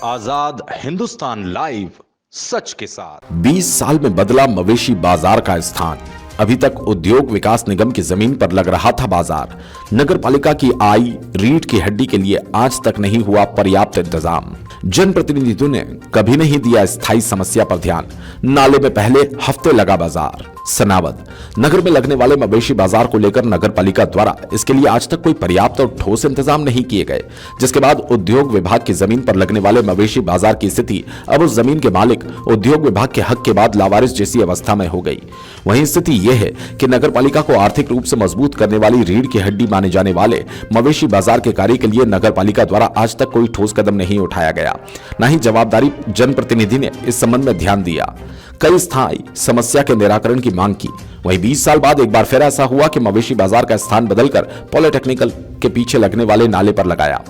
आजाद Hindustan live, सच के साथ। 20 साल में बदला मवेशी बाजार का स्थान। अभी तक उद्योग विकास निगम की जमीन पर लग रहा था बाजार। नगर पालिका की आय रीढ़ की हड्डी के लिए आज तक नहीं हुआ पर्याप्त इंतजाम। जनप्रतिनिधियों ने कभी नहीं दिया स्थायी समस्या पर ध्यान। नाले में पहले हफ्ते लगा बाजार। सनावद नगर में लगने वाले मवेशी बाजार को लेकर नगर पालिका द्वारा इसके लिए आज तक कोई पर्याप्त और ठोस इंतजाम नहीं किए गए, जिसके बाद उद्योग विभाग की जमीन पर लगने वाले मवेशी बाजार की स्थिति अब उस जमीन के मालिक उद्योग विभाग के हक के बाद लावारिस जैसी अवस्था में हो गई। वहीं स्थिति यह है कि नगर पालिका को आर्थिक रूप से मजबूत करने वाली रीढ़ की हड्डी माने जाने वाले मवेशी बाजार के कार्य के लिए नगर पालिका द्वारा आज तक कोई ठोस कदम नहीं उठाया गया, न ही जवाबदारी जनप्रतिनिधि ने इस संबंध में ध्यान दिया। कई स्थायी समस्या के निराकरण की मांग की। वहीं 20 साल बाद एक बार फिर ऐसा हुआ कि मवेशी बाजार का स्थान बदलकर पॉलिटेक्निकल के पीछे लगने वाले नाले पर लगाया।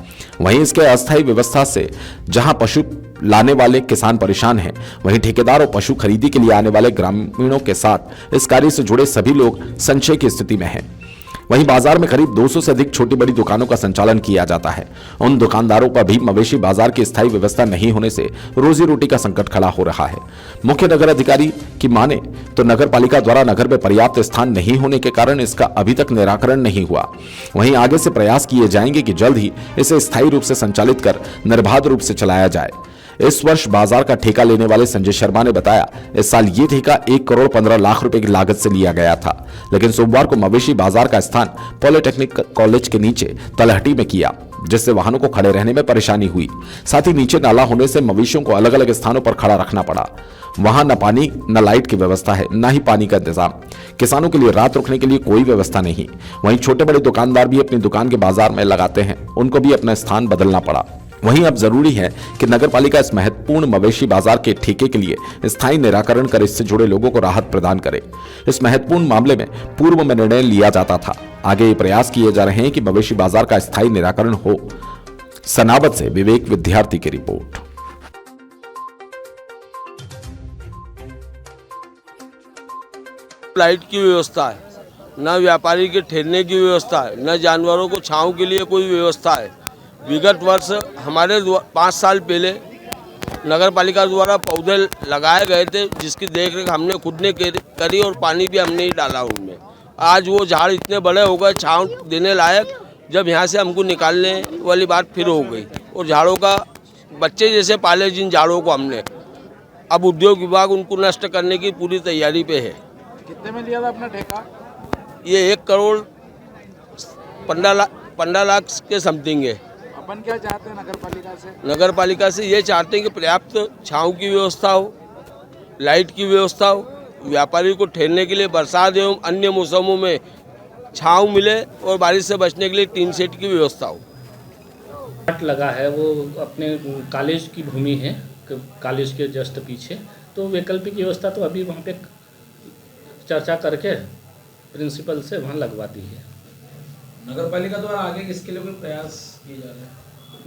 वहीं इसके अस्थायी व्यवस्था से जहां पशु लाने वाले किसान परेशान हैं, वहीं ठेकेदार और पशु खरीदी के लिए आने वाले ग्रामीणों के साथ इस कार्य से जुड़े सभी लोग संशय की स्थिति में हैं। वहीं बाजार में करीब 200 से अधिक छोटी बड़ी दुकानों का संचालन किया जाता है। उन दुकानदारों पर भी मवेशी बाजार की स्थायी व्यवस्था नहीं होने से रोजी रोटी का संकट खड़ा हो रहा है। मुख्य नगर अधिकारी की माने तो नगर पालिका द्वारा नगर में पर्याप्त स्थान नहीं होने के कारण इसका अभी तक निराकरण नहीं हुआ। वहीं आगे से प्रयास किए जाएंगे कि जल्द ही इसे स्थायी रूप से संचालित कर निर्बाध रूप से चलाया जाए। इस वर्ष बाजार का ठेका लेने वाले संजय शर्मा ने बताया, इस साल ये ठेका 1 करोड़ 15 लाख रुपए की लागत से लिया गया था, लेकिन सोमवार को मवेशी बाजार का स्थान पॉलिटेक्निक कॉलेज के नीचे तलहटी में किया, जिससे वाहनों को खड़े रहने में परेशानी हुई। साथ ही नीचे नाला होने से मवेशियों को अलग अलग स्थानों पर खड़ा रखना पड़ा। वहां न पानी न लाइट की व्यवस्था है, न ही पानी का इंतजाम। किसानों के लिए रात रुकने के लिए कोई व्यवस्था नहीं। वहीं छोटे बड़े दुकानदार भी अपनी दुकान के बाजार में लगाते हैं, उनको भी अपना स्थान बदलना पड़ा। वहीं अब जरूरी है कि नगर पालिका इस महत्वपूर्ण मवेशी बाजार के ठेके के लिए स्थायी निराकरण कर इससे जुड़े लोगों को राहत प्रदान करे। इस महत्वपूर्ण मामले में पूर्व में निर्णय लिया जाता था, आगे ये प्रयास किए जा रहे हैं कि मवेशी बाजार का स्थायी निराकरण हो। सनावद से विवेक विद्यार्थी की रिपोर्ट। लाइट की व्यवस्था है, न व्यापारी के ठहरने की व्यवस्था है, न जानवरों को छांव के लिए कोई व्यवस्था है। विगत वर्ष हमारे 5 साल पहले नगर पालिका द्वारा पौधे लगाए गए थे, जिसकी देखरेख हमने खुद ने करी और पानी भी हमने ही डाला उनमें। आज वो झाड़ इतने बड़े हो गए छांव देने लायक, जब यहाँ से हमको निकालने वाली बात फिर हो गई। और झाड़ों का बच्चे जैसे पाले जिन झाड़ों को हमने, अब उद्योग विभाग उनको नष्ट करने की पूरी तैयारी पे है। कितने में लिया था अपना ठेका? ये 1 करोड़ 15 लाख के समथिंग है। अपन क्या चाहते हैं नगर पालिका से? नगर पालिका से ये चाहते हैं कि पर्याप्त छांव की व्यवस्था हो, लाइट की व्यवस्था हो, व्यापारी को ठहरने के लिए बरसात एवं अन्य मौसमों में छांव मिले और बारिश से बचने के लिए टीन सेट की व्यवस्था हो। लगा है वो अपने कॉलेज की भूमि है, कॉलेज के जस्ट पीछे, तो वैकल्पिक व्यवस्था तो अभी वहाँ पे चर्चा करके प्रिंसिपल से वहाँ लगवा दी है। नगर पालिका द्वारा आगे किसके लिए कोई प्रयास किए जा रहे हैं?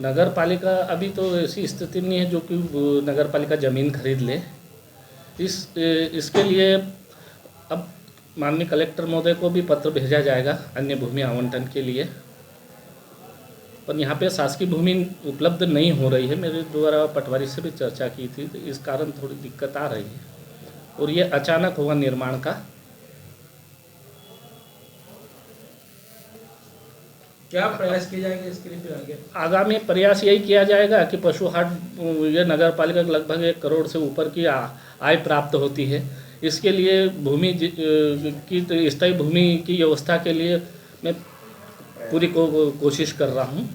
नगर पालिका अभी तो ऐसी स्थिति नहीं है जो कि नगर पालिका ज़मीन खरीद ले। इसके लिए अब माननीय कलेक्टर महोदय को भी पत्र भेजा जाएगा अन्य भूमि आवंटन के लिए, पर यहाँ पे शासकीय भूमि उपलब्ध नहीं हो रही है। मेरे द्वारा पटवारी से भी चर्चा की थी, तो इस कारण थोड़ी दिक्कत आ रही है और ये अचानक हुआ निर्माण का। क्या प्रयास किए जाएंगे इसके लिए फिर आगे? आगामी प्रयास यही किया जाएगा कि पशु हाट ये नगर पालिका को लगभग 1 करोड़ से ऊपर की आय प्राप्त होती है। इसके लिए भूमि की स्थायी भूमि की व्यवस्था के लिए मैं पूरी कोशिश कर रहा हूँ।